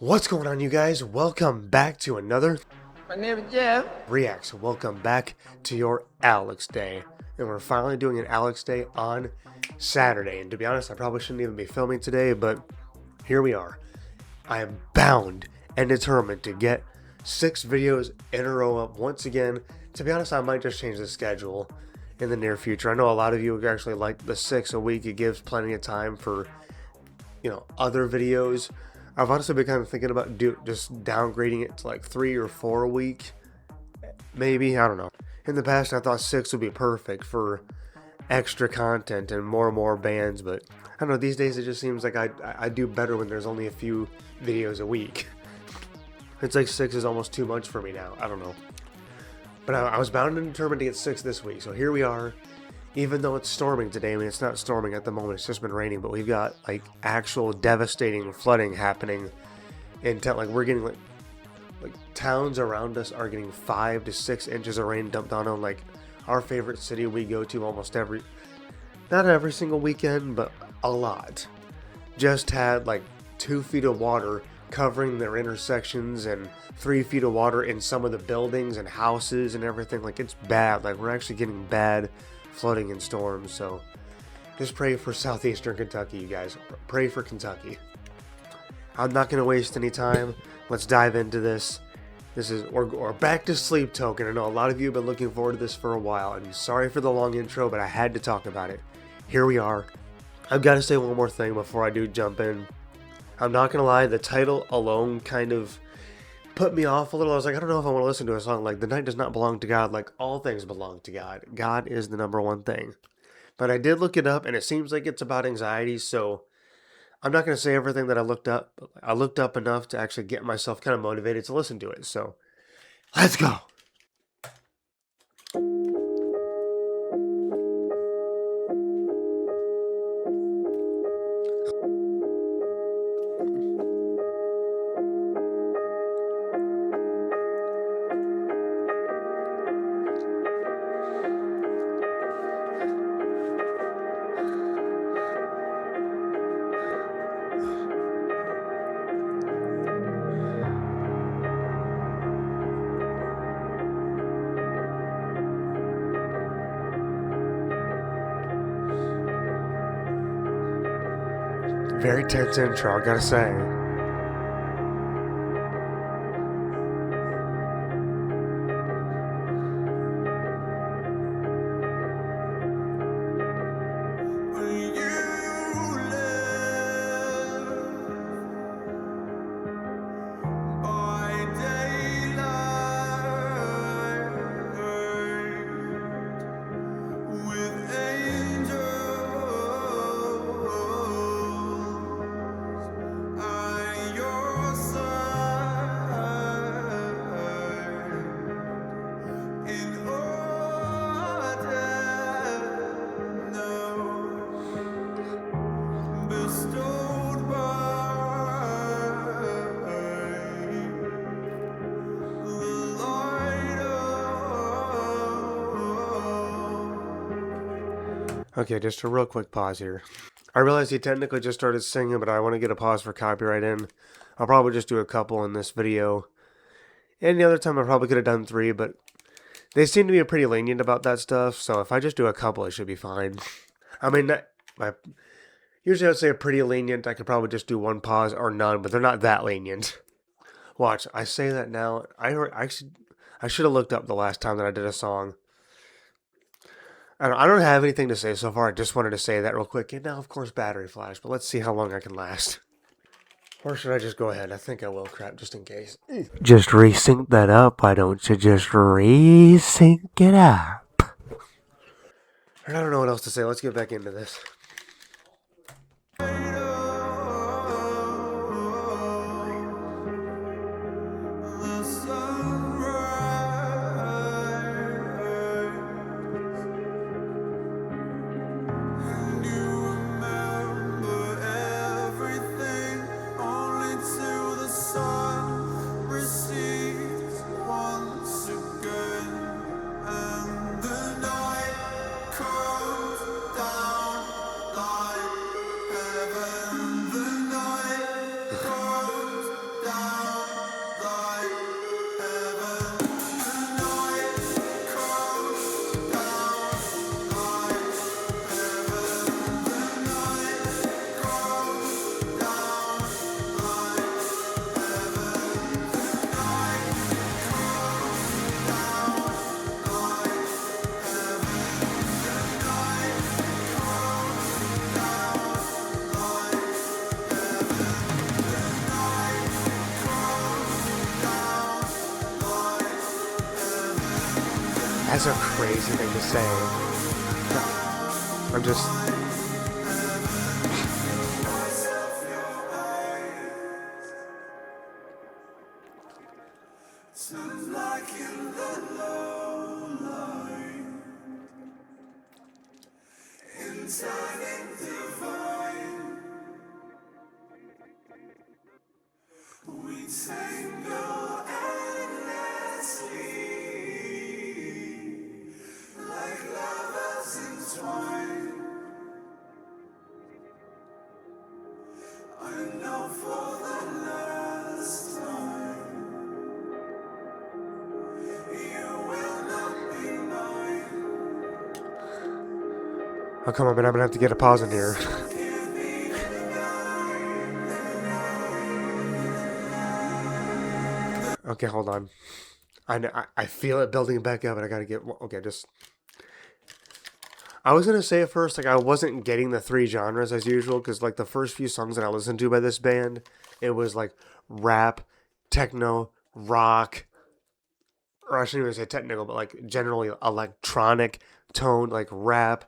What's going on, you guys? Welcome back to another My name is Jeff. Reacts. Welcome back to your Alex Day. And we're finally doing an Alex Day on Saturday. And to be honest, I probably shouldn't even be filming today, but here we are. I am bound and determined to get 6 videos in a row up once again. To be honest, I might just change the schedule in the near future. I know a lot of you actually like the 6 a week. It gives plenty of time for, other videos. I've honestly been kind of thinking about just downgrading it to like 3 or 4 a week. Maybe, I don't know. In the past, I thought 6 would be perfect for extra content and more bands, but I don't know, these days it just seems like I do better when there's only a few videos a week. It's like 6 is almost too much for me now. I don't know. But I was bound and determined to get 6 this week, so here we are. Even though it's storming today, I mean, it's not storming at the moment, it's just been raining, but we've got like actual devastating flooding happening in town. Like, we're getting like towns around us are getting 5 to 6 inches of rain dumped on them. Like, our favorite city we go to almost not every single weekend, but a lot, just had like 2 feet of water covering their intersections and 3 feet of water in some of the buildings and houses and everything. Like, it's bad. Like, we're actually getting bad flooding and storms, so just pray for southeastern Kentucky, you guys. Pray for Kentucky. I'm not going to waste any time. Let's dive into this. This is or back to Sleep Token. I know a lot of you have been looking forward to this for a while, and sorry for the long intro, but I had to talk about it. Here we are. I've got to say one more thing before I do jump in. I'm not going to lie, the title alone kind of put me off a little. I was like, I don't know if I want to listen to a song like "The Night Does Not Belong to God." Like, all things belong to God. God is the number one thing. But I did look it up, and it seems like it's about anxiety, so I'm not going to say everything that I looked up, but I looked up enough to actually get myself kind of motivated to listen to it. So, let's go. Very tense intro, I gotta say. Okay, just a real quick pause here. I realize he technically just started singing, but I want to get a pause for copyright in. I'll probably just do a couple in this video. Any other time I probably could have done 3, but they seem to be pretty lenient about that stuff, so if I just do a couple, it should be fine. I mean, usually I'd say pretty lenient. I could probably just do 1 pause or none, but they're not that lenient. Watch, I say that now. I should have looked up the last time that I did a song. I don't have anything to say so far. I just wanted to say that real quick. And now, of course, battery flash. But let's see how long I can last. Or should I just go ahead? I think I will, crap, just in case. Just resync that up. Why don't you just resync it up? I don't know what else to say. Let's get back into this. That's a crazy thing to say. I'm just... Oh, come on, man. I'm gonna have to get a pause in here. Okay, hold on. I feel it building back up, and I gotta get... Okay, just... I was gonna say at first, like, I wasn't getting the three genres as usual, because, like, the first few songs that I listened to by this band, it was, like, rap, techno, rock, or I shouldn't even say technical, but, like, generally electronic tone, like, rap,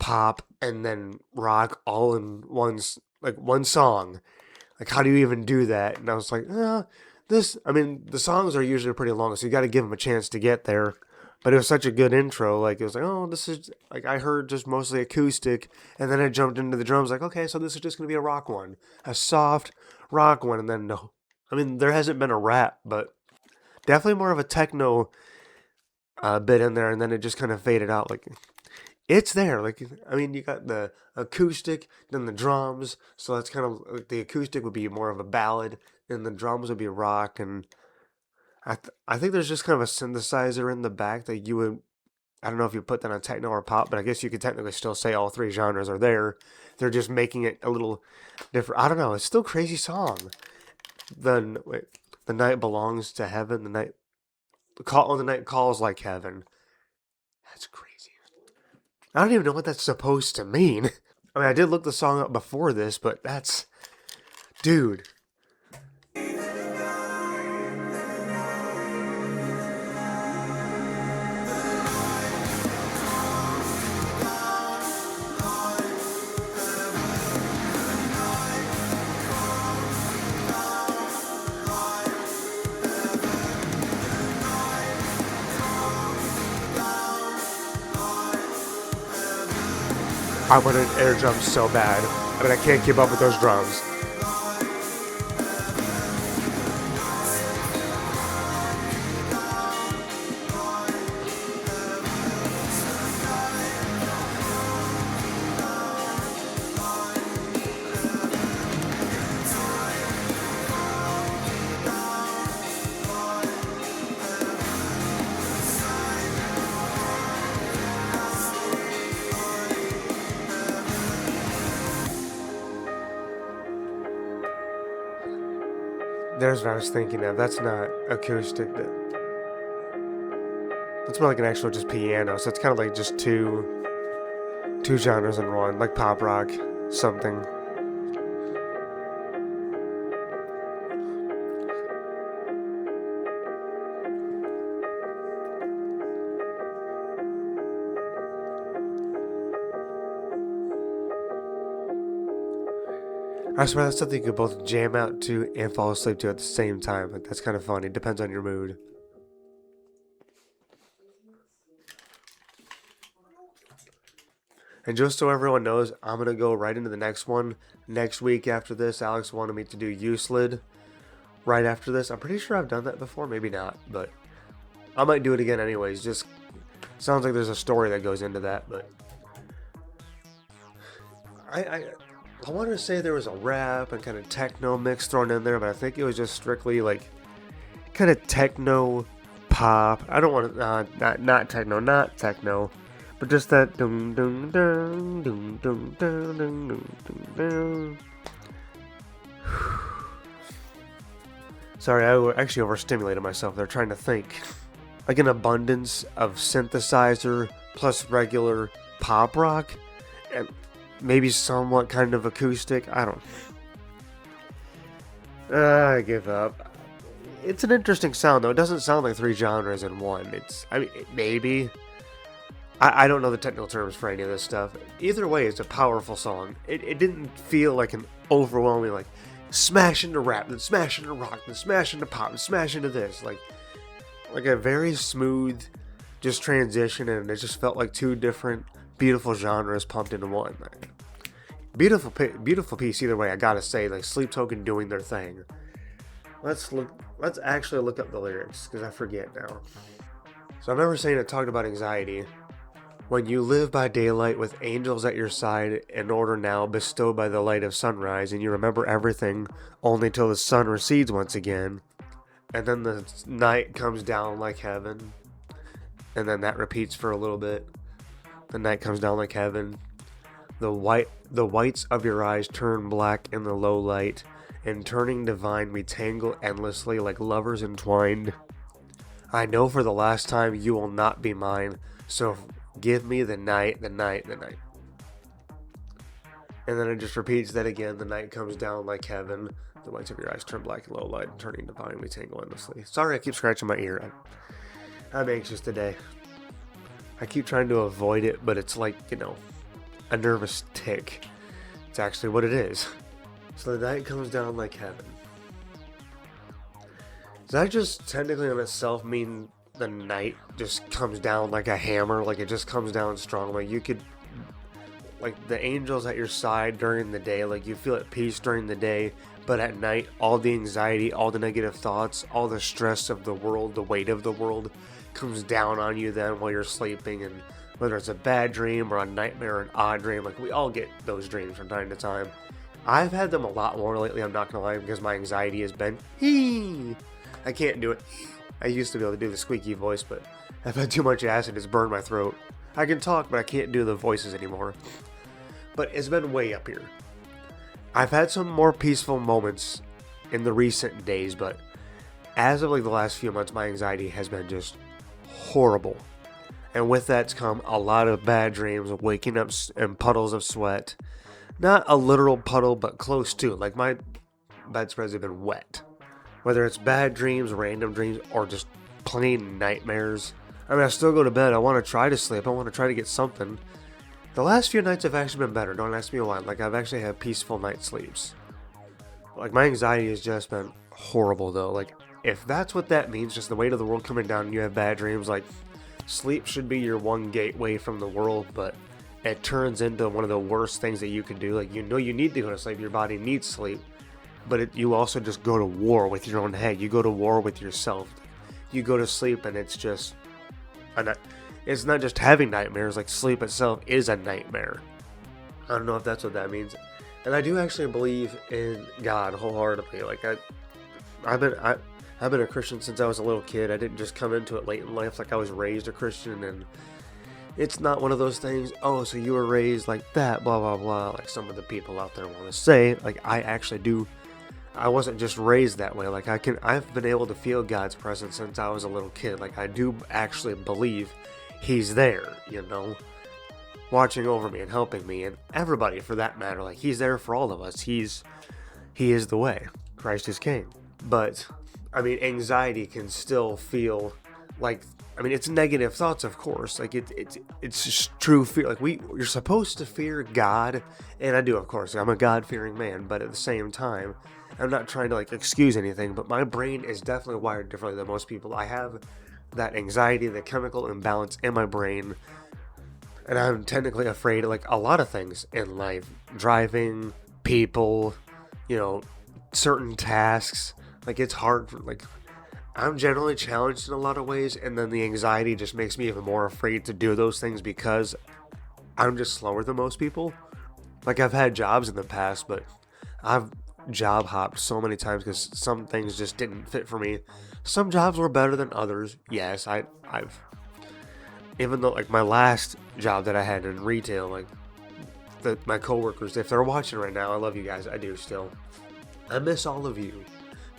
pop, and then rock all in one song. Like, how do you even do that? And I was like, I mean, the songs are usually pretty long, so you got to give them a chance to get there. But it was such a good intro. Like, it was like, oh, this is, like, I heard just mostly acoustic, and then I jumped into the drums, like, okay, so this is just going to be a rock one. A soft rock one, and then no. I mean, there hasn't been a rap, but definitely more of a techno bit in there, and then it just kind of faded out. Like, it's there. Like, I mean, you got the acoustic, then the drums, so that's kind of, like, the acoustic would be more of a ballad, and the drums would be rock, and I think there's just kind of a synthesizer in the back that you would, I don't know if you put that on techno or pop, but I guess you could technically still say all three genres are there. They're just making it a little different. I don't know. It's still a crazy song. The night belongs to heaven. The night calls like heaven. That's crazy. I don't even know what that's supposed to mean. I mean, I did look the song up before this, but that's, dude. I want an air drum so bad, but I can't keep up with those drums. There's what I was thinking of. That's not acoustic. That's more like an actual just piano. So it's kind of like just two genres in one, like pop rock, something. I swear that's something you could both jam out to and fall asleep to at the same time. Like, that's kind of funny. It depends on your mood. And just so everyone knows, I'm going to go right into the next one. Next week after this, Alex wanted me to do Uselid right after this. I'm pretty sure I've done that before. Maybe not, but I might do it again anyways. Just sounds like there's a story that goes into that, but I wanted to say there was a rap and kind of techno mix thrown in there, but I think it was just strictly like kind of techno pop. I don't want to not techno, but just that dum dum dum dum dum dum dum dum. Sorry, I actually overstimulated myself there trying to think. Like an abundance of synthesizer plus regular pop rock and maybe somewhat kind of acoustic. I don't. I give up. It's an interesting sound though. It doesn't sound like three genres in one. I mean, maybe. I don't know the technical terms for any of this stuff. Either way, it's a powerful song. It didn't feel like an overwhelming, like, smash into rap, then smash into rock, then smash into pop, then smash into this. Like a very smooth just transition, and it just felt like two different beautiful genres pumped into one. Like, beautiful piece either way, I gotta say. Like, Sleep Token doing their thing. Let's actually look up the lyrics, because I forget now. So I remember saying it talked about anxiety. When you live by daylight with angels at your side, in order now bestowed by the light of sunrise, and you remember everything only till the sun recedes once again, and then the night comes down like heaven, and then that repeats for a little bit. The night comes down like heaven. The whites of your eyes turn black in the low light, and turning divine we tangle endlessly like lovers entwined. I know for the last time you will not be mine, so give me the night, the night, the night. And then it just repeats that again. The night comes down like heaven. The whites of your eyes turn black in low light, and turning divine we tangle endlessly. Sorry, I keep scratching my ear. I'm anxious today. I keep trying to avoid it, but it's like, a nervous tick. It's actually what it is. So the night comes down like heaven. Does that just technically in itself mean the night just comes down like a hammer? Like, it just comes down strong? Like, you could, like, the angels at your side during the day, like, you feel at peace during the day, but at night, all the anxiety, all the negative thoughts, all the stress of the world, the weight of the world comes down on you then while you're sleeping. And whether it's a bad dream or a nightmare or an odd dream, like, we all get those dreams from time to time. I've had them a lot more lately, I'm not gonna lie, because my anxiety has been, I can't do it. I used to be able to do the squeaky voice, but I've had too much acid, it's burned my throat. I can talk, but I can't do the voices anymore. But it's been way up here. I've had some more peaceful moments in the recent days, but as of like the last few months, my anxiety has been just horrible. And with that's come a lot of bad dreams, waking up in puddles of sweat. Not a literal puddle, but close to. Like, my bedspreads have been wet. Whether it's bad dreams, random dreams, or just plain nightmares. I mean, I still go to bed. I want to try to sleep. I want to try to get something. The last few nights have actually been better. Don't ask me why. Like, I've actually had peaceful night sleeps. Like, my anxiety has just been horrible, though. Like, if that's what that means, just the weight of the world coming down and you have bad dreams, like, sleep should be your one gateway from the world, but it turns into one of the worst things that you can do. Like, you need to go to sleep. Your body needs sleep. But you also just go to war with your own head. You go to war with yourself. You go to sleep and it's just... It's not just having nightmares. Like, sleep itself is a nightmare. I don't know if that's what that means. And I do actually believe in God wholeheartedly. Like, I've been a Christian since I was a little kid. I didn't just come into it late in life. Like, I was raised a Christian, and it's not one of those things, oh, so you were raised like that, blah, blah, blah, like some of the people out there want to say. Like, I actually do. I wasn't just raised that way. Like, I've been able to feel God's presence since I was a little kid. Like, I do actually believe He's there, watching over me and helping me, and everybody for that matter. Like, He's there for all of us. He is the way. Christ is King. But, I mean, anxiety can still feel like, I mean, it's negative thoughts, of course. Like, it's just true fear. Like, you're supposed to fear God, and I do, of course. I'm a God-fearing man, but at the same time, I'm not trying to, like, excuse anything, but my brain is definitely wired differently than most people. I have that anxiety, the chemical imbalance in my brain, and I'm technically afraid of, like, a lot of things in life. Driving, people, certain tasks. Like, it's hard for, like, I'm generally challenged in a lot of ways, and then the anxiety just makes me even more afraid to do those things because I'm just slower than most people. Like, I've had jobs in the past, but I've job hopped so many times because some things just didn't fit for me. Some jobs were better than others. Yes, I've even though, like, my last job that I had in retail, like, my coworkers, if they're watching right now, I love you guys. I do still. I miss all of you.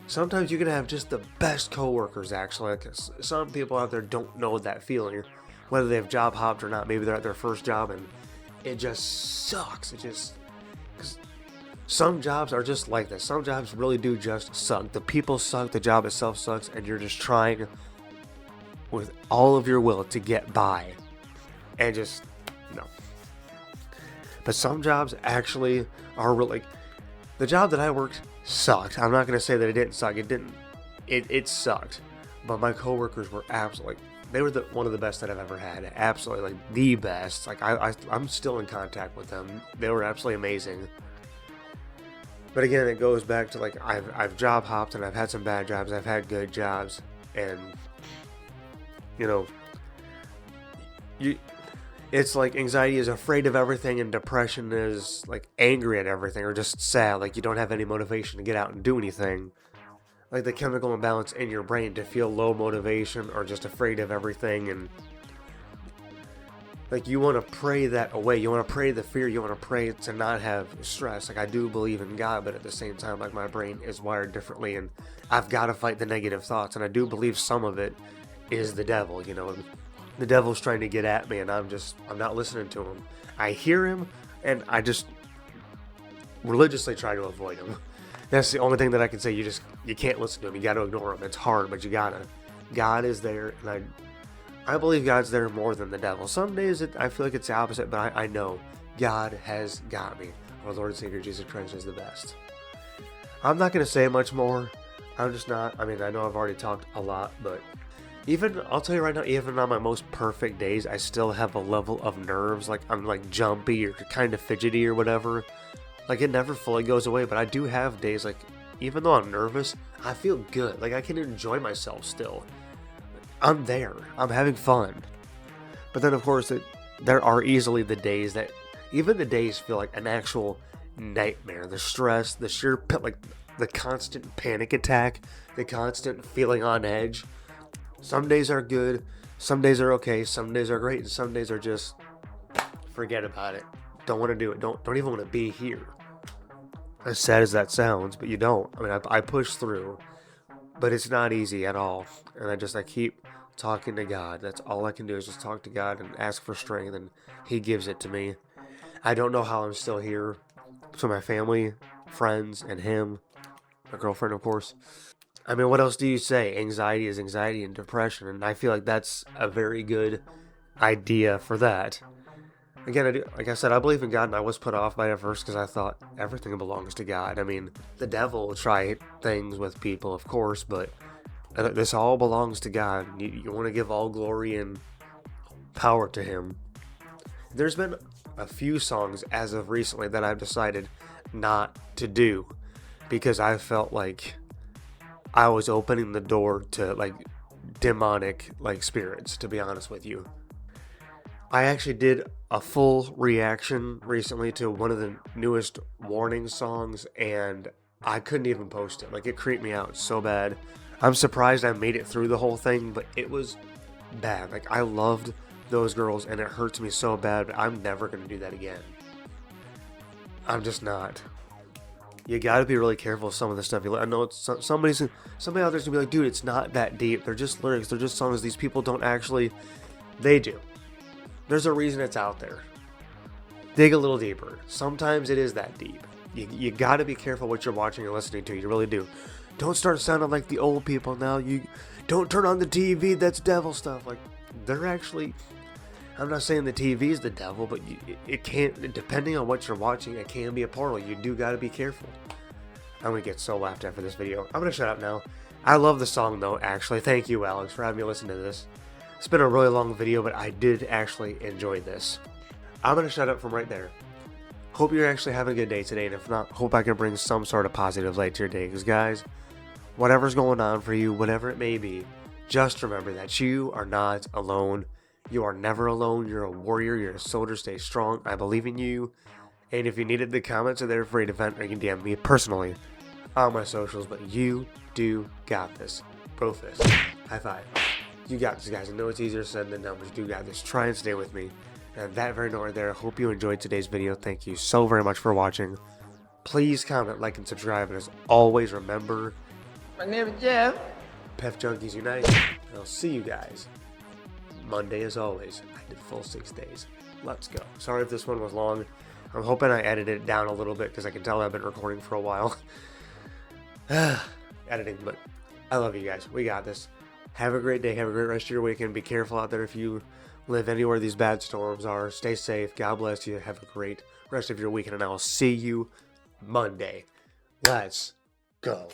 Sometimes you can have just the best coworkers, actually. Like, some people out there don't know that feeling, whether they've job hopped or not. Maybe they're at their first job and it just sucks. It just, because Some jobs are just like this. Some jobs really do just suck. The people suck, the job itself sucks, and you're just trying with all of your will to get by. And just, no. But some jobs actually are really... The job that I worked sucked. I'm not going to say that it didn't suck. It didn't. It sucked. But my coworkers were absolutely... They were one of the best that I've ever had. Absolutely, like, the best. Like, I'm still in contact with them. They were absolutely amazing. But again, it goes back to, like, I've job hopped, and I've had some bad jobs. I've had good jobs. And, you know... It's like anxiety is afraid of everything, and depression is like angry at everything, or just sad, like you don't have any motivation to get out and do anything. Like the chemical imbalance in your brain to feel low motivation or just afraid of everything, and like you want to pray that away. You want to pray the fear. You want to pray to not have stress. Like I do believe in God, but at the same time, like my brain is wired differently, and I've got to fight the negative thoughts. And I do believe some of it is the devil, you know. The devil's trying to get at me, and I'm not listening to him. I hear him, and I just religiously try to avoid him. That's the only thing that I can say. You can't listen to him. You got to ignore him. It's hard, but you gotta. God is there, and I believe God's there more than the devil. Some days I feel like it's the opposite, but I know God has got me. Our Lord and Savior Jesus Christ is the best. I'm not gonna say much more. I'm just not. I mean, I know I've already talked a lot, but. I'll tell you right now, even on my most perfect days, I still have a level of nerves. Like, I'm like jumpy or kind of fidgety or whatever. Like, it never fully goes away, but I do have days, like, even though I'm nervous, I feel good. Like, I can enjoy myself still. I'm there. I'm having fun. But then, of course, there are easily the days that, even the days feel like an actual nightmare. The stress, the sheer, like, the constant panic attack, the constant feeling on edge. Some days are good, some days are okay, some days are great, and some days are just forget about it. Don't want to do it. Don't even want to be here. As sad as that sounds, but you don't. I mean, I push through, but it's not easy at all. And I keep talking to God. That's all I can do is just talk to God and ask for strength, and He gives it to me. I don't know how I'm still here. So my family, friends, and Him, my girlfriend, of course. I mean, what else do you say? Anxiety is anxiety and depression, and I feel like that's a very good idea for that. Again, like I said, I believe in God, and I was put off by it first because I thought everything belongs to God. I mean, the devil will try things with people, of course, but this all belongs to God. You want to give all glory and power to Him. There's been a few songs as of recently that I've decided not to do because I felt like I was opening the door to like demonic like spirits, to be honest with you. I actually did a full reaction recently to one of the newest Warning songs, and I couldn't even post it. Like, it creeped me out so bad. I'm surprised I made it through the whole thing, but it was bad. Like, I loved those girls, and it hurts me so bad, but I'm never going to do that again. I'm just not. You gotta be really careful with some of the stuff you. I know it's somebody out there's gonna be like, dude, it's not that deep. They're just lyrics. They're just songs. These people don't actually. They do. There's a reason it's out there. Dig a little deeper. Sometimes it is that deep. You gotta be careful what you're watching and listening to. You really do. Don't start sounding like the old people now. You don't turn on the TV. That's devil stuff. Like, they're actually. I'm not saying the TV is the devil, but it can't, depending on what you're watching, it can be a portal. You do got to be careful. I'm going to get so laughed at for this video. I'm going to shut up now. I love the song, though, actually. Thank you, Alex, for having me listen to this. It's been a really long video, but I did actually enjoy this. I'm going to shut up from right there. Hope you're actually having a good day today, and if not, hope I can bring some sort of positive light to your day. Because, guys, whatever's going on for you, whatever it may be, just remember that you are not alone. You are never alone. You're a warrior. You're a soldier. Stay strong. I believe in you. And if you needed, the comments are there for a event, or you can DM me personally on my socials. But you do got this. Bro fist. High five. You got this, guys. I know it's easier said than done, but you do got this. Try and stay with me. And that very note right there. I hope you enjoyed today's video. Thank you so very much for watching. Please comment, like, and subscribe. And as always, remember, my name is Jeff. Pef Junkies Unite. And I'll see you guys Monday as always. I did full 6 days. Let's go. Sorry if this one was long. I'm hoping I edited it down a little bit because I can tell I've been recording for a while. Editing, but I love you guys. We got this. Have a great day. Have a great rest of your weekend. Be careful out there if you live anywhere these bad storms are. Stay safe. God bless you. Have a great rest of your weekend, and I will see you Monday. Let's go.